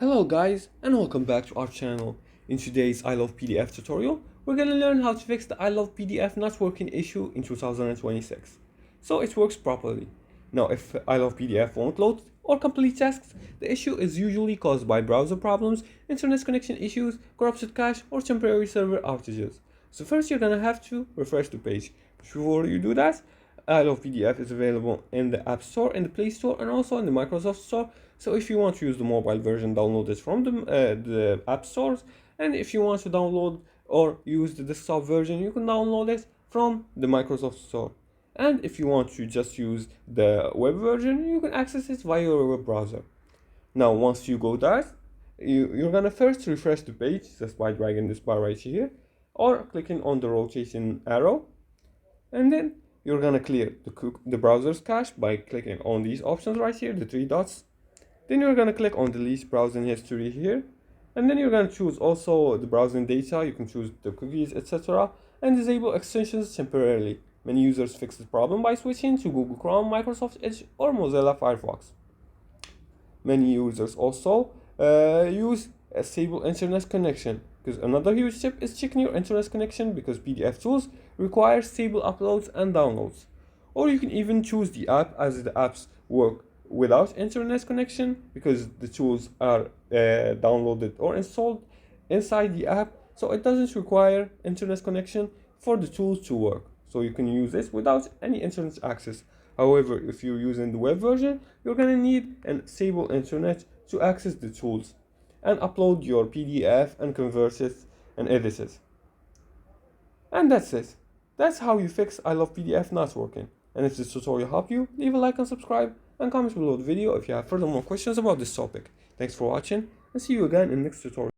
Hello guys, and welcome back to our channel. In today's iLovePDF tutorial, we're gonna learn how to fix the iLovePDF not working issue in 2026, so it works properly. Now, if iLovePDF won't load or complete tasks, the issue is usually caused by browser problems, internet connection issues, corrupted cache, or temporary server outages. So first you're gonna have to refresh the page. Before you do that, iLovePDF is available in the App Store, in the Play Store, and also in the Microsoft Store. So if you want to use the mobile version, download it from the App Stores. And if you want to download or use the desktop version, you can download it from the Microsoft Store. And if you want to just use the web version, you can access it via your web browser. Now, once you go there, you're gonna first refresh the page just by dragging this bar right here, or clicking on the rotation arrow, and then you're gonna clear the browser's cache by clicking on these options right here, the three dots. Then you're gonna click on delete browsing history here, and then you're gonna choose also the browsing data. You can choose the cookies, etc., and disable extensions temporarily. Many users fix the problem by switching to Google Chrome, Microsoft Edge, or Mozilla Firefox. Many users also use a stable internet connection, because another huge tip is checking your internet connection, because PDF tools require stable uploads and downloads. Or you can even choose the app, as the apps work without internet connection, because the tools are downloaded or installed inside the app, so it doesn't require internet connection for the tools to work. So you can use this without any internet access. However, if you're using the web version, you're gonna need a stable internet to access the tools and upload your PDF and convert it and edit it. And that's it. That's how you fix iLovePDF not working. And if this tutorial helped you, leave a like and subscribe, and comment below the video if you have further more questions about this topic. Thanks for watching, and see you again in the next tutorial.